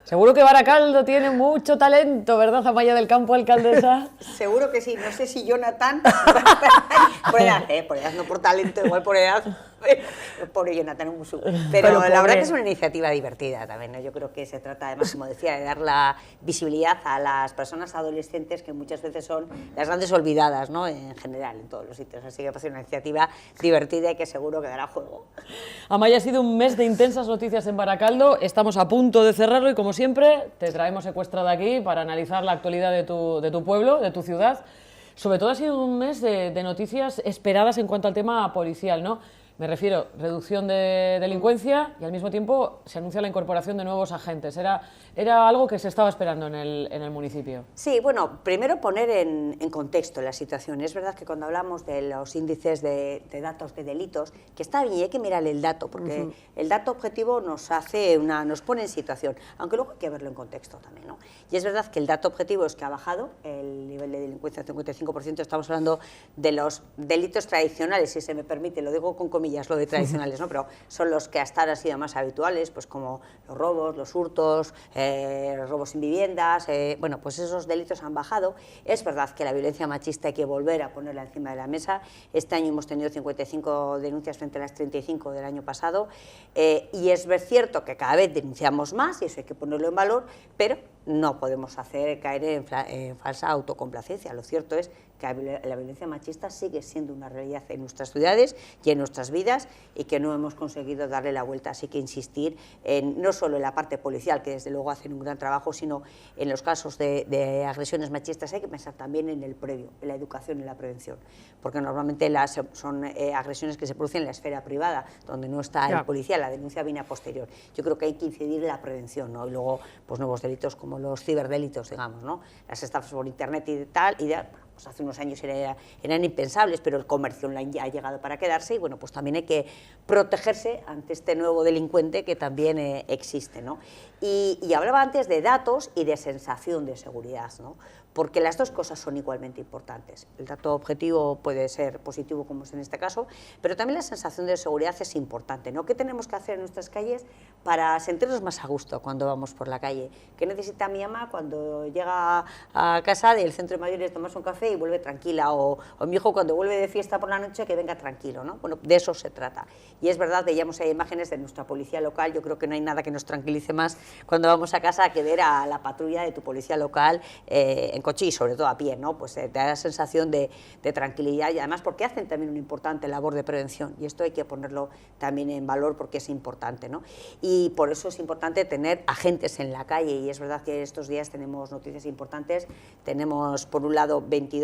Seguro que Baracaldo tiene mucho talento, ¿verdad, Amaya del Campo, alcaldesa? Seguro que sí, no sé si Jonathan, por edad, no por talento, igual por edad, pobre Jonathan Umusu. Pero la verdad que es una iniciativa divertida también, ¿no? Yo creo que se trata además, como decía, de dar la visibilidad a las personas adolescentes que muchas veces son las grandes olvidadas, ¿no? En general, en todos los sitios, así que parece una iniciativa divertida y que seguro que dará juego. Amaya, ha sido un mes de intensas noticias en Baracaldo, estamos a punto de cerrarlo y como siempre te traemos secuestrada aquí para analizar la actualidad de tu pueblo, de tu ciudad. Sobre todo ha sido un mes de noticias esperadas en cuanto al tema policial, ¿no? Me refiero, reducción de delincuencia y al mismo tiempo se anuncia la incorporación de nuevos agentes. Era algo que se estaba esperando en el municipio. Sí, bueno, primero poner en contexto la situación. Es verdad que cuando hablamos de los índices de datos de delitos, que está bien y hay que mirar el dato, porque el dato objetivo nos pone en situación, aunque luego hay que verlo en contexto también, ¿no? Y es verdad que el dato objetivo es que ha bajado el nivel de delincuencia al 55%, estamos hablando de los delitos tradicionales, si se me permite, lo digo con comillas, lo de tradicionales, ¿no? Pero son los que hasta ahora han sido más habituales, pues como los robos, los hurtos, robos en viviendas, bueno, pues esos delitos han bajado. Es verdad que la violencia machista hay que volver a ponerla encima de la mesa. Este año hemos tenido 55 denuncias frente a las 35 del año pasado, y es cierto que cada vez denunciamos más, y eso hay que ponerlo en valor, pero no podemos hacer caer en falsa autocomplacencia. Lo cierto es que la violencia machista sigue siendo una realidad en nuestras ciudades y en nuestras vidas y que no hemos conseguido darle la vuelta. Así que insistir no solo en la parte policial, que desde luego hacen un gran trabajo, sino en los casos de agresiones machistas hay que pensar también en el previo, en la educación y la prevención, porque normalmente son agresiones que se producen en la esfera privada, donde no está el policía, la denuncia viene a posterior. Yo creo que hay que incidir en la prevención, ¿no? Y luego pues nuevos delitos como los ciberdelitos, digamos, ¿no? Las estafas por internet y tal, pues hace unos años eran impensables, pero el comercio online ya ha llegado para quedarse y bueno, pues también hay que protegerse ante este nuevo delincuente que también existe, ¿no? Y hablaba antes de datos y de sensación de seguridad, ¿no? Porque las dos cosas son igualmente importantes. El dato objetivo puede ser positivo, como es en este caso, pero también la sensación de seguridad es importante, ¿no? ¿Qué tenemos que hacer en nuestras calles para sentirnos más a gusto cuando vamos por la calle? ¿Qué necesita mi mamá cuando llega a casa del centro de mayores, tomarse un café y vuelve tranquila? O mi hijo cuando vuelve de fiesta por la noche, que venga tranquilo, ¿no? Bueno, de eso se trata. Y es verdad, veíamos ahí imágenes de nuestra policía local. Yo creo que no hay nada que nos tranquilice más cuando vamos a casa que ver a la patrulla de tu policía local en coche y sobre todo a pie, ¿no? Pues te da la sensación de tranquilidad y además porque hacen también una importante labor de prevención y esto hay que ponerlo también en valor porque es importante, ¿no? Y por eso es importante tener agentes en la calle y es verdad que estos días tenemos noticias importantes. Tenemos por un lado 20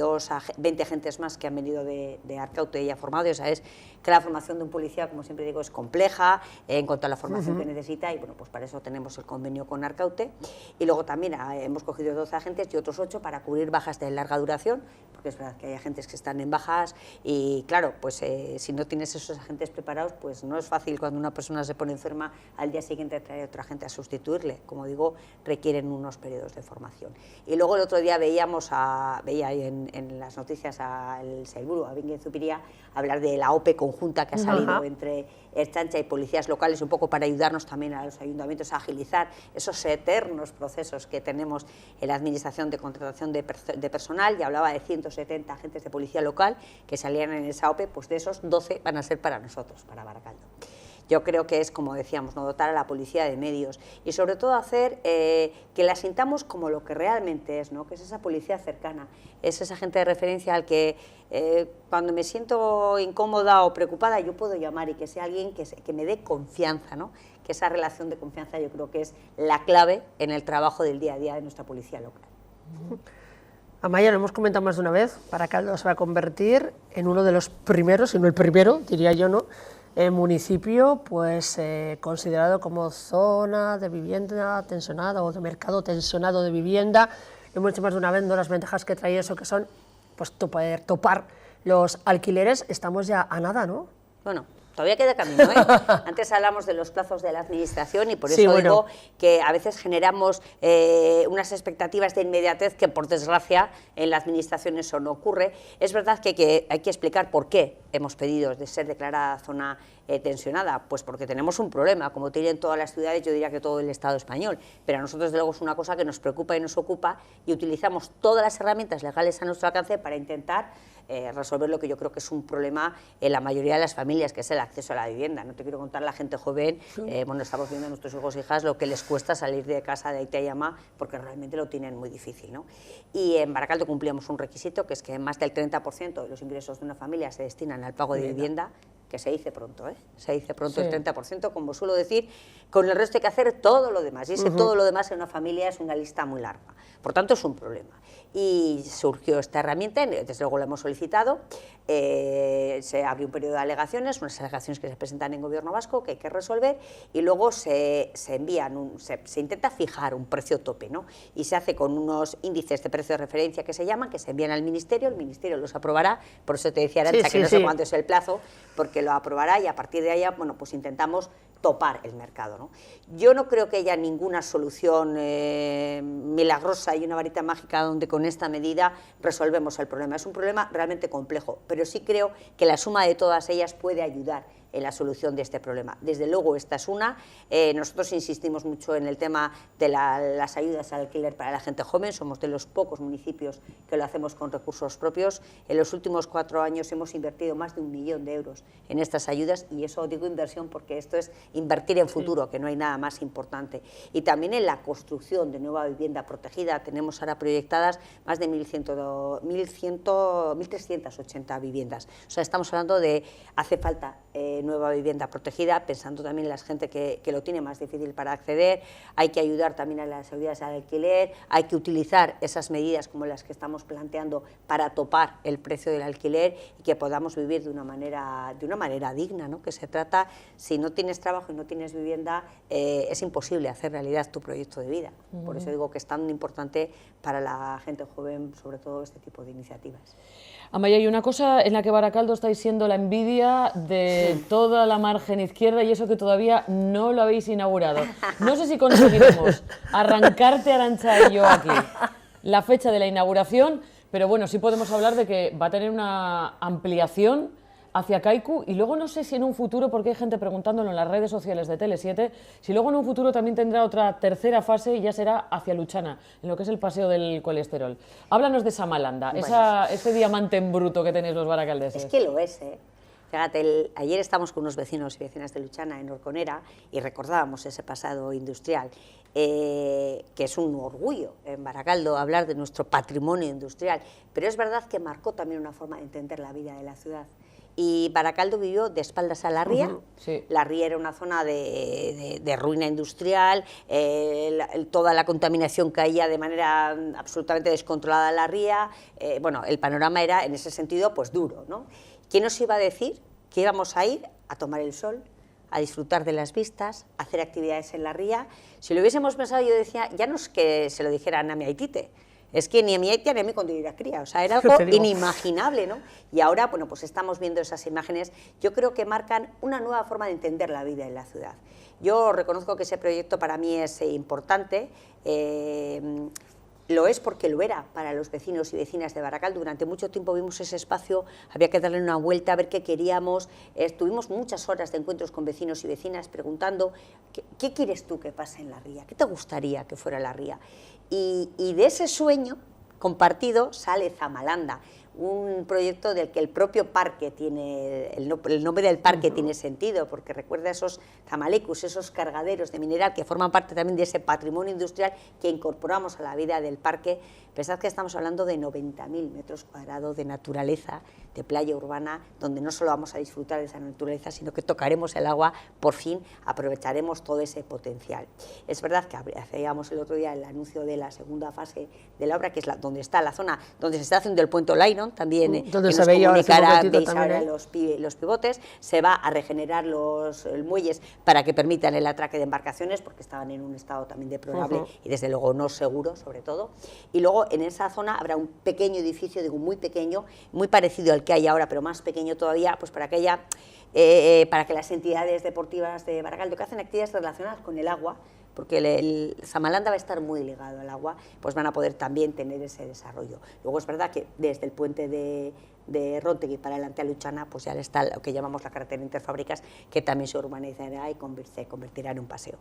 agentes más que han venido de Arkaute y ya formados. Ya sabes que la formación de un policía, como siempre digo, es compleja en cuanto a la formación que necesita y bueno, pues para eso tenemos el convenio con Arkaute y luego también hemos cogido 12 agentes y otros 8 para cubrir bajas de larga duración, porque es verdad que hay agentes que están en bajas y claro, pues si no tienes esos agentes preparados, pues no es fácil cuando una persona se pone enferma al día siguiente traer a otra agente a sustituirle. Como digo, requieren unos periodos de formación. Y luego el otro día veía en las noticias al Sailburu, a Bingen Zupiria, hablar de la OPE conjunta que ha salido entre Ertzaintza y policías locales, un poco para ayudarnos también a los ayuntamientos a agilizar esos eternos procesos que tenemos en la administración de contratación de personal, y hablaba de 170 agentes de policía local que salían en esa OPE, pues de esos 12 van a ser para nosotros, para Baracaldo. Yo creo que es, como decíamos, ¿no? Dotar a la policía de medios y sobre todo hacer que la sintamos como lo que realmente es, ¿no? Que es esa policía cercana, es esa gente de referencia al que cuando me siento incómoda o preocupada yo puedo llamar y que sea alguien que me dé confianza, ¿no? Que esa relación de confianza yo creo que es la clave en el trabajo del día a día de nuestra policía local. Amaya, lo hemos comentado más de una vez, Baracaldo se va a convertir en uno de los primeros, si no el primero, diría yo, ¿no? Municipio pues considerado como zona de vivienda tensionada o de mercado tensionado de vivienda. Hemos dicho más de una vez, ¿no? Las ventajas que trae eso, que son pues poder topar los alquileres. Estamos ya a nada, ¿no? Bueno, todavía queda camino, ¿eh? Antes hablamos de los plazos de la administración y por eso digo que a veces generamos unas expectativas de inmediatez que por desgracia en la administración eso no ocurre. Es verdad que hay que explicar por qué hemos pedido de ser declarada zona tensionada? Pues porque tenemos un problema, como tienen todas las ciudades, yo diría que todo el Estado español, pero a nosotros desde luego es una cosa que nos preocupa y nos ocupa, y utilizamos todas las herramientas legales a nuestro alcance para intentar resolver lo que yo creo que es un problema en la mayoría de las familias, que es el acceso a la vivienda. No te quiero contar la gente joven, bueno, estamos viendo a nuestros hijos e hijas lo que les cuesta salir de casa de Aita y Ama, porque realmente lo tienen muy difícil, ¿no? Y en Baracaldo cumplíamos un requisito, que es que más del 30% de los ingresos de una familia se destinan al pago de vivienda, que se dice pronto, se dice pronto el 30%, como suelo decir, con el resto hay que hacer todo lo demás, y ese todo lo demás en una familia es una lista muy larga, por tanto es un problema. Y surgió esta herramienta, desde luego la hemos solicitado, se abrió un periodo de alegaciones, unas alegaciones que se presentan en Gobierno vasco, que hay que resolver, y luego se intenta fijar un precio tope, ¿no? Y se hace con unos índices de precio de referencia que se llaman, que se envían al Ministerio, el Ministerio los aprobará, por eso te decía Arantxa que no sé cuánto es el plazo, porque lo aprobará y a partir de ahí, bueno, pues intentamos topar el mercado, ¿no? Yo no creo que haya ninguna solución milagrosa y una varita mágica donde con esta medida resolvemos el problema. Es un problema realmente complejo, pero sí creo que la suma de todas ellas puede ayudar en la solución de este problema. Desde luego esta es una. Nosotros insistimos mucho en el tema de las ayudas al alquiler para la gente joven, somos de los pocos municipios que lo hacemos con recursos propios. En los últimos 4 años hemos invertido más de 1 millón de euros en estas ayudas, y eso digo inversión porque esto es invertir en futuro, que no hay nada más importante. Y también en la construcción de nueva vivienda protegida, tenemos ahora proyectadas más de 1.380 viviendas. O sea, estamos hablando de, hace falta nueva vivienda protegida, pensando también en la gente que lo tiene más difícil para acceder. Hay que ayudar también a las ayudas al alquiler, hay que utilizar esas medidas como las que estamos planteando para topar el precio del alquiler y que podamos vivir de una manera digna, ¿no? Que se trata, si no tienes trabajo y no tienes vivienda, es imposible hacer realidad tu proyecto de vida. Por eso digo que es tan importante para la gente joven, sobre todo este tipo de iniciativas. Amaia, hay una cosa en la que Baracaldo estáis siendo la envidia de toda la margen izquierda, y eso que todavía no lo habéis inaugurado. No sé si conseguiremos arrancarte, Arantxa y yo aquí, la fecha de la inauguración, pero bueno, sí podemos hablar de que va a tener una ampliación hacia Kaiku, y luego no sé si en un futuro, porque hay gente preguntándolo en las redes sociales de Tele7, si luego en un futuro también tendrá otra tercera fase y ya será hacia Luchana, en lo que es el paseo del colesterol. Háblanos de Samalanda, bueno, ese diamante en bruto que tenéis los baracaldeses. Es que lo es, Fíjate, ayer estamos con unos vecinos y vecinas de Luchana en Orconera y recordábamos ese pasado industrial, que es un orgullo en Baracaldo hablar de nuestro patrimonio industrial, pero es verdad que marcó también una forma de entender la vida de la ciudad. Y Baracaldo vivió de espaldas a la ría. Sí. La ría era una zona de ruina industrial, toda la contaminación caía de manera absolutamente descontrolada en la ría, bueno, el panorama era en ese sentido pues duro, ¿no? ¿Quién nos iba a decir que íbamos a ir a tomar el sol, a disfrutar de las vistas, a hacer actividades en la ría? Si lo hubiésemos pensado, yo decía, ya no es que se lo dijera a Nami Aitite, es que ni a mi Aitia ni a mí cuando yo era cría, o sea, era algo inimaginable, ¿no? Y ahora, bueno, pues estamos viendo esas imágenes, yo creo que marcan una nueva forma de entender la vida en la ciudad. Yo reconozco que ese proyecto para mí es importante, lo es porque lo era para los vecinos y vecinas de Baracaldo. Durante mucho tiempo vimos ese espacio, había que darle una vuelta a ver qué queríamos, tuvimos muchas horas de encuentros con vecinos y vecinas preguntando ¿qué quieres tú que pase en la ría? ¿Qué te gustaría que fuera la ría? Y de ese sueño compartido sale Samalanda, un proyecto del que el propio parque tiene, el nombre del parque tiene sentido, porque recuerda esos zamalecus, esos cargaderos de mineral que forman parte también de ese patrimonio industrial que incorporamos a la vida del parque. Pensad que estamos hablando de 90.000 metros cuadrados de naturaleza, de playa urbana, donde no solo vamos a disfrutar de esa naturaleza, sino que tocaremos el agua, por fin aprovecharemos todo ese potencial. Es verdad que hacíamos el otro día el anuncio de la segunda fase de la obra, que es donde está la zona donde se está haciendo el puente Olairon, también donde que se nos veía comunicará, veis ahora los pivotes, se va a regenerar los muelles para que permitan el atraque de embarcaciones, porque estaban en un estado también deplorable y desde luego no seguro, sobre todo. Y luego en esa zona habrá un pequeño edificio, digo muy pequeño, muy parecido al que hay ahora, pero más pequeño todavía, pues para que las entidades deportivas de Baracaldo que hacen actividades relacionadas con el agua, porque el Samalanda va a estar muy ligado al agua, pues van a poder también tener ese desarrollo. Luego es verdad que desde el puente de de Rótegui para adelante a Luchana, pues ya está lo que llamamos la carretera Interfábricas, que también se urbanizará y se convertirá en un paseo.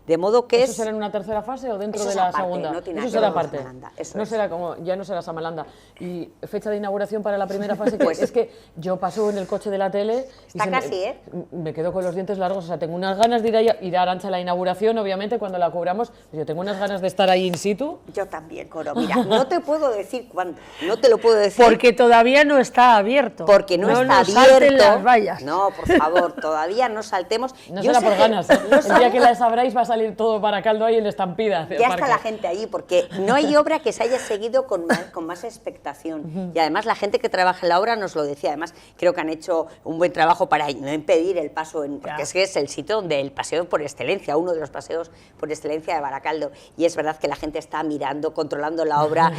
De modo que ¿Eso será en una tercera fase o dentro de la segunda? No tiene eso nada será que ver con aparte. Samalanda, eso No es. será como, ya no será Samalanda. Y fecha de inauguración para la primera fase, que Pues- es que yo paso en el coche de la tele y Está casi, me quedo con los dientes largos. O sea, tengo unas ganas de ir a Arantxa a la inauguración, obviamente, cuando la cubramos. Yo tengo unas ganas de estar ahí in situ. Yo también, Coro. Mira, no te puedo decir cuándo, no te lo puedo decir. Porque todavía no está abierto. Porque no está nos salten abierto. las vallas. No, por favor, todavía no saltemos. No Yo será sé por que- ganas. El día que la sabráis va a salir todo Baracaldo ahí en estampida. hacia el Ya está parque. la gente allí, porque no hay obra que se haya seguido con más expectación. Y además la gente que trabaja en la obra nos lo decía. Además, creo que han hecho un buen trabajo para no impedir el paso, porque es que es el sitio donde el paseo por excelencia, uno de los paseos por excelencia de Baracaldo. Y es verdad que la gente está mirando, controlando la obra.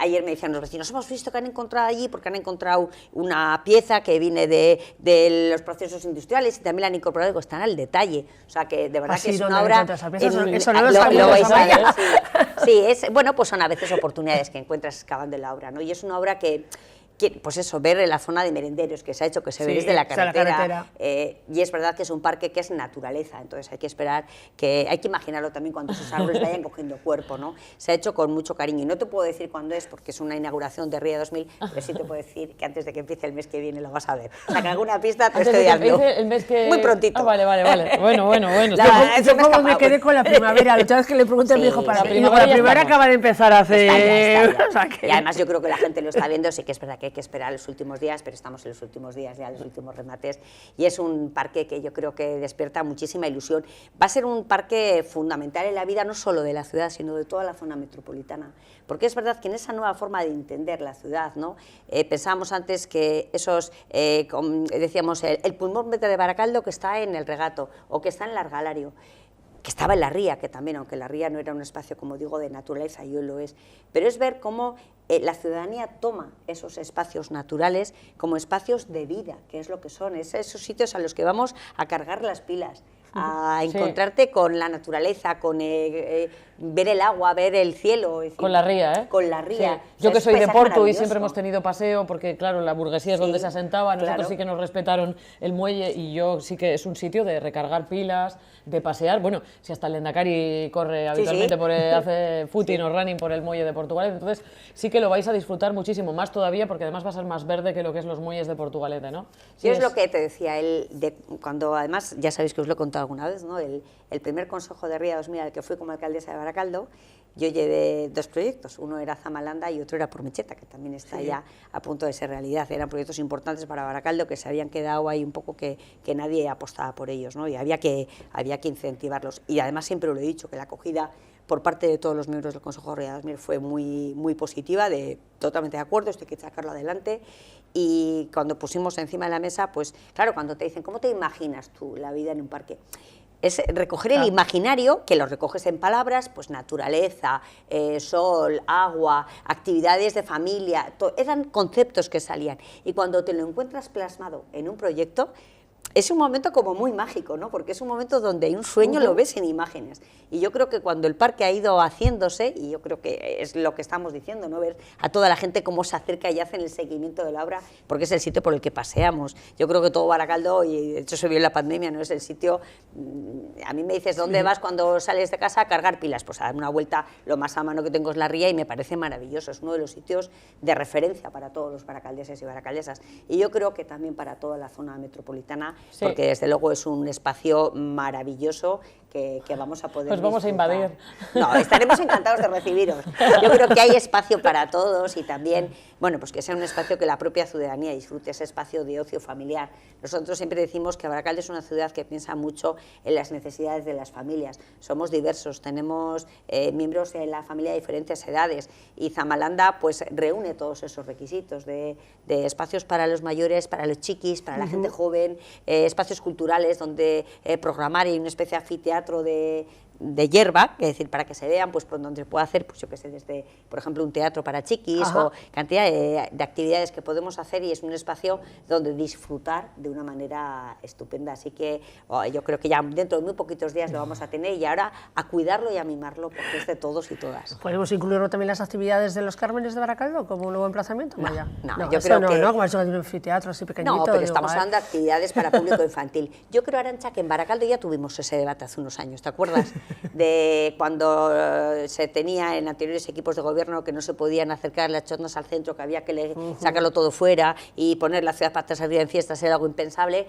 Ayer me decían los vecinos, hemos visto que han encontrado allí, porque han encontrado una pieza que viene de los procesos industriales y también la han incorporado, que están al detalle. O sea, que de verdad ¿Ah, que sí? es ¿Dónde una han obra... encontrado esa pieza? Eso no lo lo sabía, vais no a sabía. ver, sí, bueno, pues son a veces oportunidades que encuentras excavando en la obra, ¿no? Y es una obra que pues eso, ver la zona de merenderos que se ha hecho, que se ve Sí, desde la está la carretera, carretera. y es verdad que es un parque que es naturaleza, entonces hay que esperar, hay que imaginarlo también cuando esos árboles vayan cogiendo cuerpo, ¿no? Se ha hecho con mucho cariño, y no te puedo decir cuándo es, porque es una inauguración de Ría 2000, pero sí te puedo decir que antes de que empiece el mes que viene lo vas a ver. O sea, que alguna pista te Antes estoy de que dando. empiece el mes que... Muy prontito. Ah, vale. Bueno. Yo como me quedé con la primavera, la última vez que le pregunté a mi Sí, hijo para sí. mí, digo, la primavera acaba de empezar hace... Está ya. O sea que- Y además yo creo que la gente lo está viendo, sí que es verdad que hay que esperar los últimos días, pero estamos en los últimos días, ya los últimos remates, y es un parque que yo creo que despierta muchísima ilusión. Va a ser un parque fundamental en la vida no solo de la ciudad, sino de toda la zona metropolitana, porque es verdad que en esa nueva forma de entender la ciudad, ¿no? Pensábamos antes que decíamos, el pulmón de Baracaldo que está en el Regato o que está en el Argalario, que estaba en la ría, que también, aunque la ría no era un espacio, como digo, de naturaleza, y hoy lo es, pero es ver cómo la ciudadanía toma esos espacios naturales como espacios de vida, que es lo que son, esos sitios a los que vamos a cargar las pilas, a encontrarte con la naturaleza, con ver el agua, ver el cielo. Es decir, Con la ría, ¿eh? Con la ría. Sí. Yo O sea, que es soy de paisaje Porto y maravilloso. siempre hemos tenido paseo, porque claro, la burguesía es donde se asentaba, nosotros claro. sí que nos respetaron el muelle, y yo sí que es un sitio de recargar pilas, de pasear. Bueno, si hasta el Lendakari corre habitualmente, hace footing o running por el muelle de Portugalete, entonces sí que lo vais a disfrutar muchísimo, más todavía, porque además va a ser más verde que lo que es los muelles de Portugalete, ¿no? Sí, Yo es lo que te decía, cuando además, ya sabéis que os lo he contado alguna vez, ¿no? El primer consejo de Ría 2000 al que fui como alcaldesa de Baracaldo, yo llevé dos proyectos, uno era Zamalanda y otro era Pormecheta, que también está ya a punto de ser realidad. Eran proyectos importantes para Baracaldo que se habían quedado ahí un poco que nadie apostaba por ellos, ¿no? Y había que incentivarlos. Y además siempre lo he dicho, que la acogida por parte de todos los miembros del Consejo Ría 2000 fue muy positiva, totalmente de acuerdo, esto hay que sacarlo adelante. Y cuando pusimos encima de la mesa, pues claro, cuando te dicen, ¿cómo te imaginas tú la vida en un parque? Es recoger el imaginario, que lo recoges en palabras, pues naturaleza, sol, agua, actividades de familia, eran conceptos que salían. Y cuando te lo encuentras plasmado en un proyecto, es un momento como muy mágico, ¿no? Porque es un momento donde hay un sueño, lo ves en imágenes. Y yo creo que cuando el parque ha ido haciéndose, y yo creo que es lo que estamos diciendo, ¿no? Ver a toda la gente cómo se acerca y hacen el seguimiento de la obra, porque es el sitio por el que paseamos. Yo creo que todo Baracaldo, y de hecho se vio en la pandemia, ¿no? Es el sitio... A mí me dices, ¿dónde vas cuando sales de casa a cargar pilas? Pues a dar una vuelta, lo más a mano que tengo es la ría, y me parece maravilloso. Es uno de los sitios de referencia para todos los baracaldeses y baracaldesas. Y yo creo que también para toda la zona metropolitana, sí, porque desde luego es un espacio maravilloso que vamos a poder Pues vamos disfrutar. a invadir. No, estaremos encantados de recibiros. Yo creo que hay espacio para todos, y también, bueno, pues que sea un espacio que la propia ciudadanía disfrute, ese espacio de ocio familiar. Nosotros siempre decimos que Baracaldo es una ciudad que piensa mucho en las necesidades de las familias. Somos diversos, tenemos miembros en la familia de diferentes edades, y Zamalanda pues reúne todos esos requisitos de espacios para los mayores, para los chiquis, para la gente joven, espacios culturales donde programar, y una especie de anfiteatro de hierba, es decir, para que se vean, pues por donde se puede hacer, pues yo que sé, desde, por ejemplo, un teatro para chiquis, Ajá. o cantidad de actividades que podemos hacer, y es un espacio donde disfrutar de una manera estupenda. Así que yo creo que ya dentro de muy poquitos días lo vamos a tener, y ahora a cuidarlo y a mimarlo, porque es de todos y todas. ¿Podemos incluirlo también las actividades de los Cármenes de Baracaldo como un nuevo emplazamiento? Maya? Yo eso creo no, que... ¿no? Como eso de un anfiteatro así pequeñito. No, pero digo, estamos hablando de actividades para público infantil. Yo creo, Arantxa, que en Baracaldo ya tuvimos ese debate hace unos años, ¿te acuerdas? De cuando se tenía en anteriores equipos de gobierno que no se podían acercar las chotnas al centro, que había que sacarlo todo fuera y poner la ciudad para salir en fiestas, era algo impensable.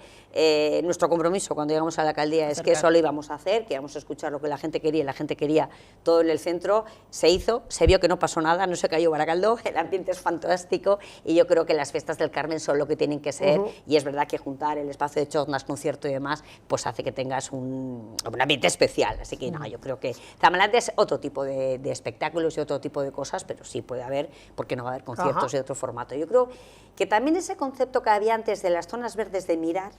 Nuestro compromiso cuando llegamos a la alcaldía es que eso lo íbamos a hacer, que íbamos a escuchar lo que la gente quería, y la gente quería todo en el centro. Se hizo, se vio que no pasó nada, no se cayó Baracaldo, el ambiente es fantástico, y yo creo que las fiestas del Carmen son lo que tienen que ser, y es verdad que juntar el espacio de chotnas, concierto y demás, pues hace que tengas un ambiente especial. Así que no, yo creo que Zamalante es otro tipo de espectáculos y otro tipo de cosas, pero sí puede haber, porque no va a haber conciertos de otro formato. Yo creo que también ese concepto que había antes de las zonas verdes de mirar,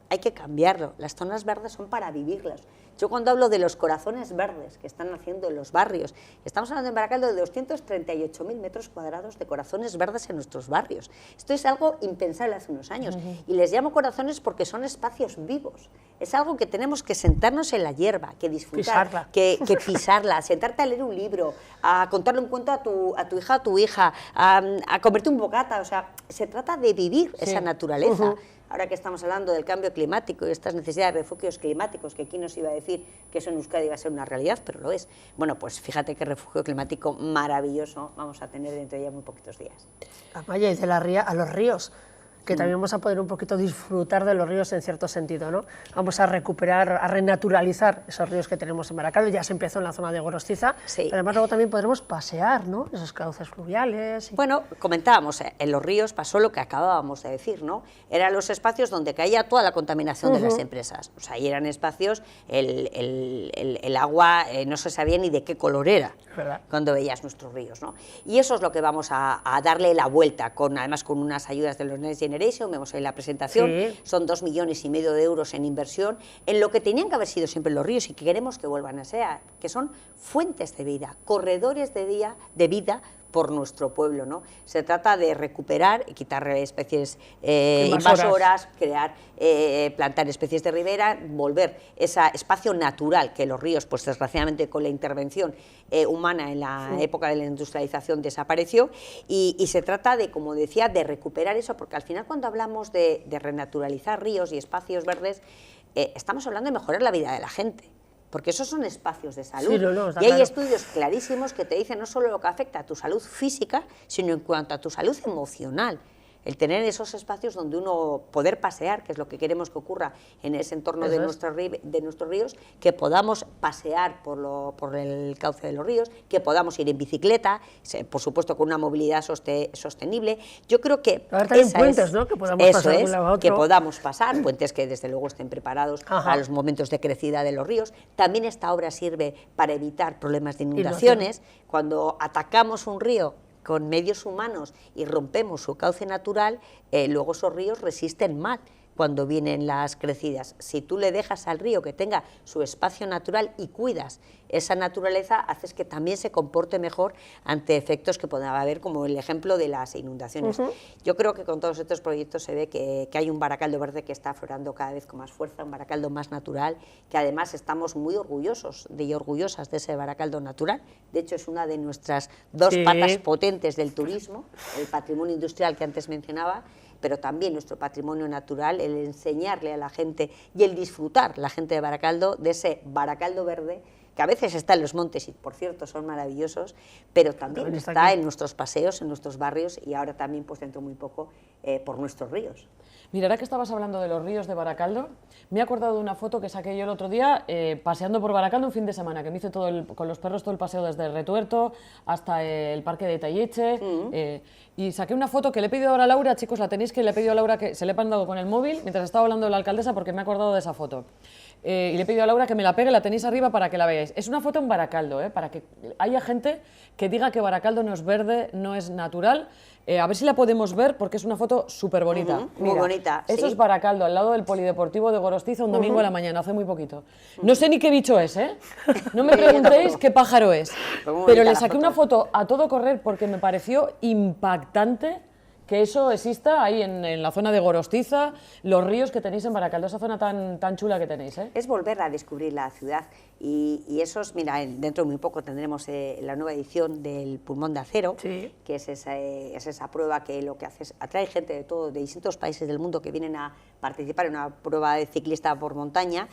hay que cambiarlo. Las zonas verdes son para vivirlas. Yo cuando hablo de los corazones verdes que están haciendo en los barrios, estamos hablando en Baracaldo de 238.000 metros cuadrados de corazones verdes en nuestros barrios. Esto es algo impensable hace unos años, y les llamo corazones porque son espacios vivos. Es algo que tenemos que sentarnos en la hierba, que disfrutar, que pisarla, sentarte a leer un libro, a contarle un cuento a tu hija, a tu hija, a comerte un bocata. O sea, se trata de vivir esa naturaleza. Ahora que estamos hablando del cambio climático y estas necesidades de refugios climáticos, que quién nos iba a decir que eso en Euskadi iba a ser una realidad, pero lo es. Bueno, pues fíjate qué refugio climático maravilloso vamos a tener dentro de ya muy poquitos días. Amaya, y de la ría a los ríos, que también vamos a poder un poquito disfrutar de los ríos en cierto sentido, ¿no? Vamos a recuperar, a renaturalizar esos ríos que tenemos en Baracaldo. Ya se empezó en la zona de Gorostiza, pero además luego también podremos pasear, ¿no?, esos cauces fluviales. Bueno, comentábamos, en los ríos pasó lo que acabábamos de decir, ¿no? Eran los espacios donde caía toda la contaminación de las empresas. O sea, ahí eran espacios, el agua no se sabía ni de qué color era, ¿verdad?, cuando veías nuestros ríos, ¿no? Y eso es lo que vamos a darle la vuelta, además con unas ayudas de los Next Generation. Vemos ahí la presentación, son 2,5 millones de euros en inversión en lo que tenían que haber sido siempre los ríos y que queremos que vuelvan a ser, que son fuentes de vida, corredores de vida por nuestro pueblo, ¿no? Se trata de recuperar y quitar especies invasoras, crear, plantar especies de ribera, volver ese espacio natural que los ríos, pues desgraciadamente con la intervención humana en la época de la industrialización desapareció, y se trata de, como decía, de recuperar eso, porque al final cuando hablamos de renaturalizar ríos y espacios verdes, estamos hablando de mejorar la vida de la gente. Porque esos son espacios de salud. Y hay estudios clarísimos que te dicen no solo lo que afecta a tu salud física, sino en cuanto a tu salud emocional. El tener esos espacios donde uno poder pasear, que es lo que queremos que ocurra en ese entorno de nuestros ríos, que podamos pasear por el cauce de los ríos, que podamos ir en bicicleta, por supuesto con una movilidad sostenible. Yo creo que también puentes, ¿no?, que podamos pasar de un lado a otro. Que podamos pasar, puentes que desde luego estén preparados a los momentos de crecida de los ríos. También esta obra sirve para evitar problemas de inundaciones. Cuando atacamos un río con medios humanos y rompemos su cauce natural, luego esos ríos resisten mal cuando vienen las crecidas. Si tú le dejas al río que tenga su espacio natural y cuidas esa naturaleza, haces que también se comporte mejor ante efectos que pueda haber, como el ejemplo de las inundaciones. Yo creo que con todos estos proyectos se ve que hay un Baracaldo verde que está aflorando cada vez con más fuerza, un Baracaldo más natural, que además estamos muy orgullosos y orgullosas de ese Baracaldo natural. De hecho, es una de nuestras dos patas potentes del turismo, el patrimonio industrial que antes mencionaba, pero también nuestro patrimonio natural, el enseñarle a la gente y el disfrutar, la gente de Baracaldo, de ese Baracaldo verde, que a veces está en los montes y, por cierto, son maravillosos, pero también está en nuestros paseos, en nuestros barrios, y ahora también, pues dentro muy poco, por nuestros ríos. Mira, ahora que estabas hablando de los ríos de Baracaldo, me he acordado de una foto que saqué yo el otro día paseando por Baracaldo un fin de semana, que me hice con los perros todo el paseo desde Retuerto hasta el parque de Tayeche, y saqué una foto que le he pedido ahora a Laura, chicos, la tenéis, que le he pedido a Laura que se le he mandado con el móvil mientras estaba hablando de la alcaldesa, porque me he acordado de esa foto. y le he pedido a Laura que me la pegue, la tenéis arriba para que la veáis. Es una foto en Baracaldo, para que haya gente que diga que Baracaldo no es verde, no es natural. A ver si la podemos ver porque es una foto súper bonita. Muy bonita, Eso sí. es Baracaldo, al lado del Polideportivo de Gorostiza, un domingo a la mañana, hace muy poquito. No sé ni qué bicho es, No me preguntéis qué pájaro es. Pero le saqué una foto a todo correr porque me pareció impactante que eso exista ahí en la zona de Gorostiza, los ríos que tenéis en Baracaldo, esa zona tan chula que tenéis. Es volver a descubrir la ciudad y eso es, mira, dentro de muy poco tendremos la nueva edición del Pulmón de Acero, Sí. que es esa prueba que lo que hace es atrae gente de distintos países del mundo que vienen a participar en una prueba de ciclista por montaña,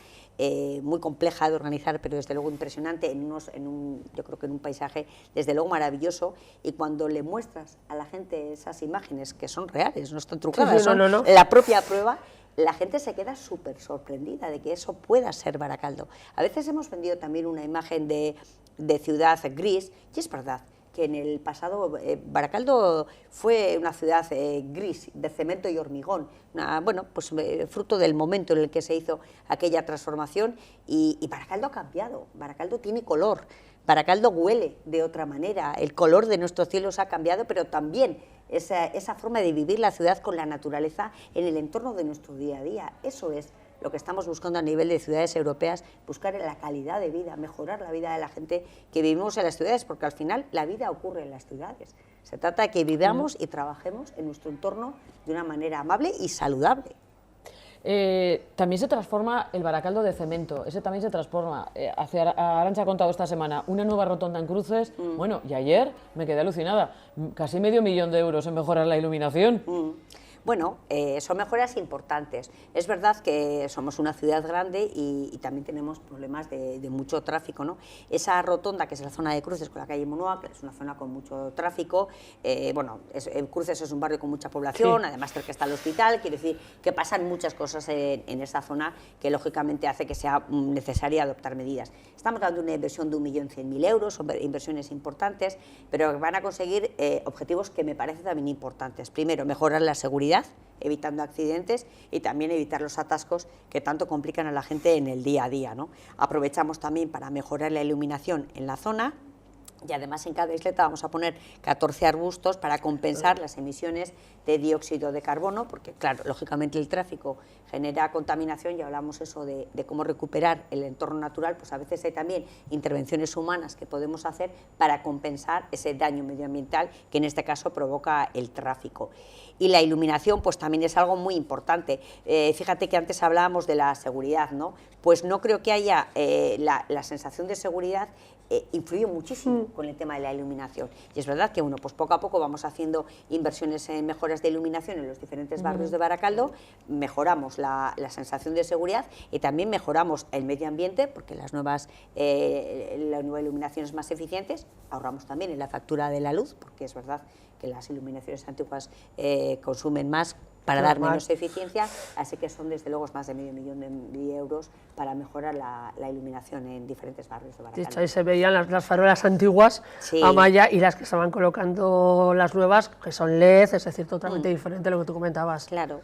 muy compleja de organizar, pero desde luego impresionante, yo creo que en un paisaje desde luego maravilloso, y cuando le muestras a la gente esas imágenes que son reales, no están trucadas, Sí, no. son la propia prueba, la gente se queda súper sorprendida de que eso pueda ser Baracaldo. A veces hemos vendido también una imagen de ciudad gris, y es verdad que en el pasado Baracaldo fue una ciudad gris, de cemento y hormigón, fruto del momento en el que se hizo aquella transformación, y Baracaldo ha cambiado, Baracaldo tiene color, Baracaldo huele de otra manera, el color de nuestros cielos ha cambiado, pero también esa forma de vivir la ciudad con la naturaleza en el entorno de nuestro día a día. Eso es lo que estamos buscando a nivel de ciudades europeas, buscar la calidad de vida, mejorar la vida de la gente que vivimos en las ciudades, porque al final la vida ocurre en las ciudades. Se trata de que vivamos y trabajemos en nuestro entorno de una manera amable y saludable. También se transforma el Baracaldo de cemento, ese también se transforma. Arantxa ha contado esta semana una nueva rotonda en Cruces, bueno, y ayer me quedé alucinada, casi €500.000 en mejorar la iluminación. Bueno, son mejoras importantes. Es verdad que somos una ciudad grande y también tenemos problemas de mucho tráfico, ¿no? Esa rotonda, que es la zona de Cruces con la calle Monoa, que es una zona con mucho tráfico, Cruces es un barrio con mucha población, sí. Además cerca está el hospital, quiere decir que pasan muchas cosas en esa zona que lógicamente hace que sea necesario adoptar medidas. Estamos dando una inversión de 1.100.000 euros, son inversiones importantes, pero van a conseguir objetivos que me parecen también importantes. Primero, mejorar la seguridad, evitando accidentes, y también evitar los atascos que tanto complican a la gente en el día a día, ¿no? Aprovechamos también para mejorar la iluminación en la zona, y además en cada isleta vamos a poner 14 arbustos para compensar las emisiones de dióxido de carbono, porque claro, lógicamente el tráfico genera contaminación, y hablamos eso de cómo recuperar el entorno natural, pues a veces hay también intervenciones humanas que podemos hacer para compensar ese daño medioambiental que en este caso provoca el tráfico. Y la iluminación pues también es algo muy importante. Fíjate que antes hablábamos de la seguridad, ¿no? Pues no creo que haya la sensación de seguridad influye muchísimo con el tema de la iluminación. Y es verdad que pues poco a poco vamos haciendo inversiones en mejoras de iluminación en los diferentes barrios de Baracaldo, mejoramos la sensación de seguridad y también mejoramos el medio ambiente, porque la nueva iluminación es más eficientes, ahorramos también en la factura de la luz, porque es verdad que las iluminaciones antiguas consumen más para dar menos eficiencia, así que son desde luego más de $500.000 de euros para mejorar la iluminación en diferentes barrios de Baracaldo. Ahí se veían las farolas antiguas, sí. Amaya, y las que estaban colocando las nuevas, que son LED, es decir, totalmente diferente a lo que tú comentabas. Claro,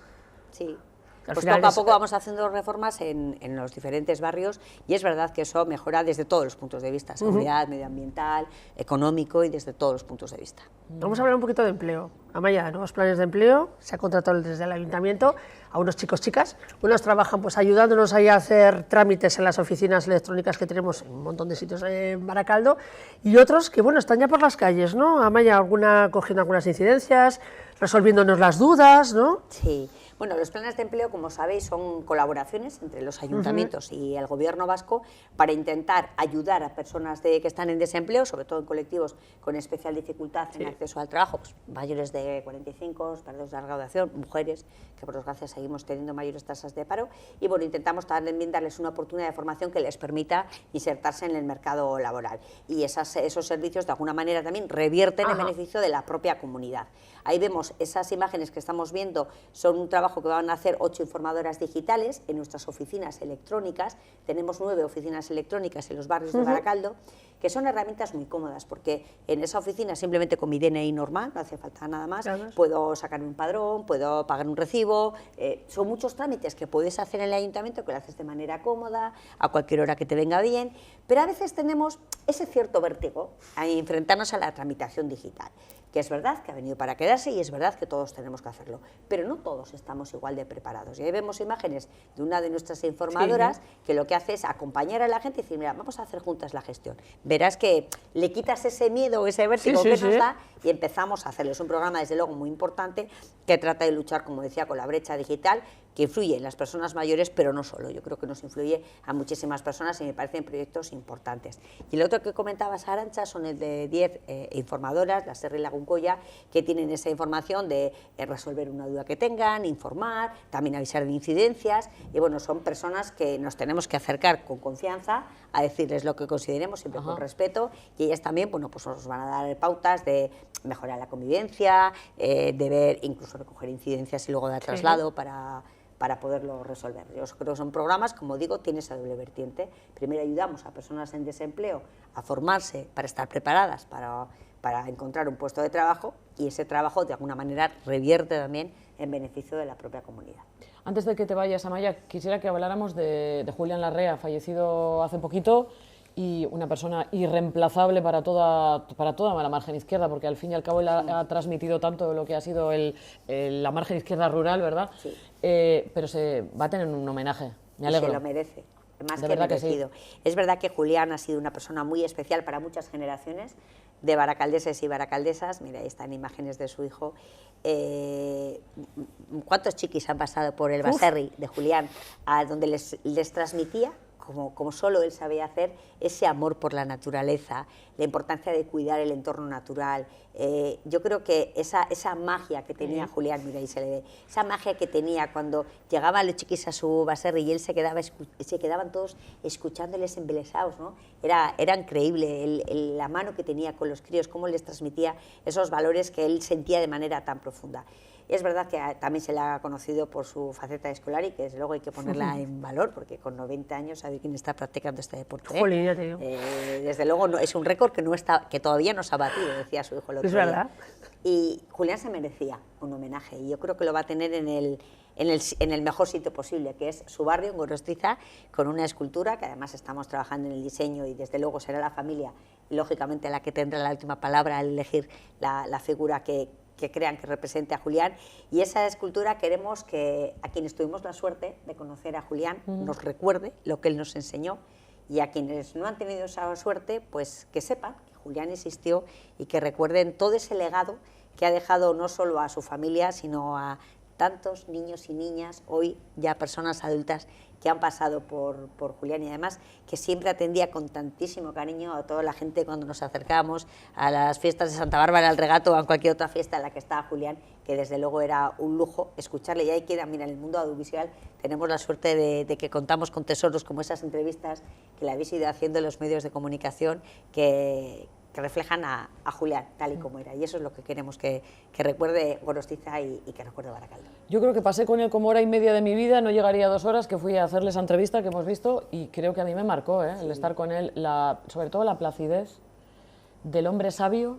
sí. Pues poco a poco vamos haciendo reformas en los diferentes barrios, y es verdad que eso mejora desde todos los puntos de vista, seguridad, medioambiental, económico, y desde todos los puntos de vista. Vamos a hablar un poquito de empleo. Amaya, nuevos planes de empleo, se ha contratado desde el ayuntamiento a unos chicos, chicas, unos trabajan pues ayudándonos ahí a hacer trámites en las oficinas electrónicas que tenemos en un montón de sitios en Baracaldo, y otros que bueno, están ya por las calles, ¿no? Amaya, cogiendo algunas incidencias, resolviéndonos las dudas, ¿no? Sí. Bueno, los planes de empleo, como sabéis, son colaboraciones entre los ayuntamientos y el gobierno vasco para intentar ayudar a personas que están en desempleo, sobre todo en colectivos con especial dificultad en acceso al trabajo, pues, mayores de 45, parados de larga duración, mujeres, que por desgracia seguimos teniendo mayores tasas de paro, y bueno, intentamos también darles una oportunidad de formación que les permita insertarse en el mercado laboral. Y esos servicios de alguna manera también revierten en beneficio de la propia comunidad. Ahí vemos esas imágenes que estamos viendo, son un trabajo trabajo que van a hacer 8 informadoras digitales en nuestras oficinas electrónicas. Tenemos 9 oficinas electrónicas en los barrios de Baracaldo, que son herramientas muy cómodas, porque en esa oficina simplemente con mi DNI normal, no hace falta nada más, puedo sacar un padrón, puedo pagar un recibo, son muchos trámites que puedes hacer en el ayuntamiento, que lo haces de manera cómoda, a cualquier hora que te venga bien, pero a veces tenemos ese cierto vértigo a enfrentarnos a la tramitación digital, que es verdad que ha venido para quedarse y es verdad que todos tenemos que hacerlo, pero no todos estamos igual de preparados. Y ahí vemos imágenes de una de nuestras informadoras que lo que hace es acompañar a la gente y decir, mira, vamos a hacer juntas la gestión. Verás que le quitas ese miedo, ese vértigo que nos da y empezamos a hacerlo. Es un programa, desde luego, muy importante que trata de luchar, como decía, con la brecha digital, que influye en las personas mayores, pero no solo. Yo creo que nos influye a muchísimas personas y me parecen proyectos importantes. Y el otro que comentabas, Arantxa, son el de 10 informadoras, la Serra y la Guncoya, que tienen esa información de resolver una duda que tengan, informar, también avisar de incidencias, y bueno, son personas que nos tenemos que acercar con confianza a decirles lo que consideremos, siempre con respeto, y ellas también, bueno, pues nos van a dar pautas de mejorar la convivencia, de ver, incluso recoger incidencias y luego dar traslado para poderlo resolver. Yo creo que son programas, como digo, tiene esa doble vertiente. Primero ayudamos a personas en desempleo a formarse para estar preparadas para encontrar un puesto de trabajo, y ese trabajo de alguna manera revierte también en beneficio de la propia comunidad. Antes de que te vayas, Amaya, quisiera que habláramos de Julián Larrea, fallecido hace poquito, y una persona irreemplazable para toda la margen izquierda, porque al fin y al cabo él ha transmitido tanto de lo que ha sido la margen izquierda rural, ¿verdad? Sí. Pero se va a tener un homenaje, me alegro. Se lo merece, más que merecido. Sí. Es verdad que Julián ha sido una persona muy especial para muchas generaciones de baracaldeses y baracaldesas. Mira, ahí están imágenes de su hijo. ¿Cuántos chiquis han pasado por el Baserri de Julián, donde les transmitía, como solo él sabía hacer, ese amor por la naturaleza, la importancia de cuidar el entorno natural? Yo creo que esa magia que tenía Julián, mira, ahí se le ve, esa magia que tenía cuando llegaban los chiquis a su Baserri y él se quedaban todos escuchándoles embelesados, ¿no? Era increíble la mano que tenía con los críos, cómo les transmitía esos valores que él sentía de manera tan profunda. Es verdad que también se le ha conocido por su faceta escolar y que desde luego hay que ponerla en valor, porque con 90 años sabe quién está practicando este deporte. Jolín, ya te digo. Desde luego es un récord que todavía no se ha batido, decía su hijo el otro día. Es verdad. Y Julián se merecía un homenaje, y yo creo que lo va a tener en el mejor sitio posible, que es su barrio, en Gorostiza, con una escultura que además estamos trabajando en el diseño, y desde luego será la familia, y lógicamente la que tendrá la última palabra al elegir la figura que crean que represente a Julián. Y esa escultura queremos que a quienes tuvimos la suerte de conocer a Julián nos recuerde lo que él nos enseñó, y a quienes no han tenido esa suerte, pues que sepan que Julián existió y que recuerden todo ese legado que ha dejado no solo a su familia, sino a tantos niños y niñas, hoy ya personas adultas, que han pasado por Julián, y además que siempre atendía con tantísimo cariño a toda la gente cuando nos acercábamos a las fiestas de Santa Bárbara, al regato o a cualquier otra fiesta en la que estaba Julián, que desde luego era un lujo escucharle. Y ahí queda, mira, en el mundo audiovisual tenemos la suerte de que contamos con tesoros como esas entrevistas que le habéis ido haciendo en los medios de comunicación, que reflejan a Julián tal y como era, y eso es lo que queremos que recuerde Gorostiza y que recuerde Baracaldo. Yo creo que pasé con él como hora y media de mi vida, no llegaría a 2 horas, que fui a hacerle esa entrevista que hemos visto, y creo que a mí me marcó el estar con él, sobre todo la placidez del hombre sabio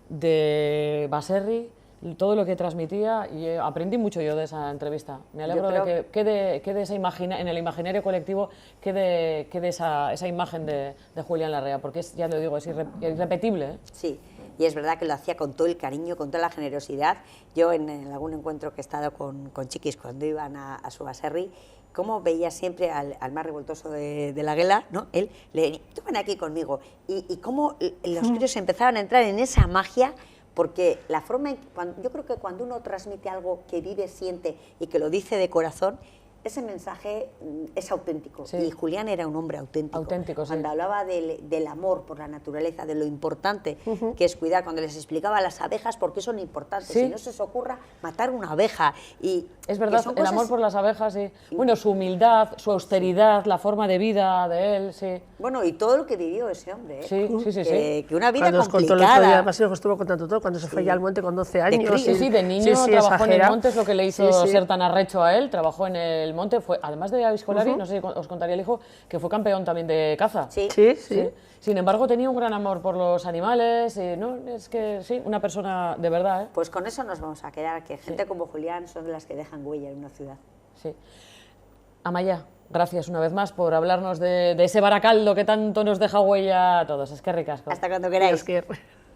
de Baserri, todo lo que transmitía, y aprendí mucho yo de esa entrevista. Me alegro de que quede esa en el imaginario colectivo, quede esa imagen de Julián Larrea, porque ya lo digo, es irrepetible. Sí, y es verdad que lo hacía con todo el cariño, con toda la generosidad. Yo en algún encuentro que he estado con chiquis cuando iban a su Baserri, cómo veía siempre al más revoltoso de la Guela, ¿no? Él le decía, tú ven aquí conmigo, y cómo los críos empezaban a entrar en esa magia, porque la forma yo creo que cuando uno transmite algo que vive, siente y que lo dice de corazón, ese mensaje es auténtico. Sí. Y Julián era un hombre auténtico. Auténtico, sí. Cuando hablaba del amor por la naturaleza, de lo importante que es cuidar, cuando les explicaba las abejas por qué son importantes. Sí. Si no se os ocurra matar una abeja. Y Es verdad, que son el amor cosas- por las abejas, sí. Bueno, su humildad, su austeridad, la forma de vida de él, sí. Bueno, y todo lo que vivió ese hombre. Sí, sí, sí, sí. Que una vida Cuando os contó el otro complicada. día, además, nos estuvo contando todo, cuando se fue ya al monte con 12 años. crío. Sí, sí, de niño sí, trabajó en el exagera. monte, es lo que le hizo Sí, sí. ser tan arrecho a él, trabajó en el monte, fue, además de aviscolari, no sé si os contaría el hijo, que fue campeón también de caza. Sí. Sí, sí. Sin embargo, tenía un gran amor por los animales, y, ¿no? Es que sí, una persona de verdad, ¿eh? Pues con eso nos vamos a quedar, que gente como Julián son de las que dejan huella en una ciudad. Sí. Amaya, gracias una vez más por hablarnos de ese Baracaldo que tanto nos deja huella a todos. Es que ricasco. Hasta cuando queráis. Es que-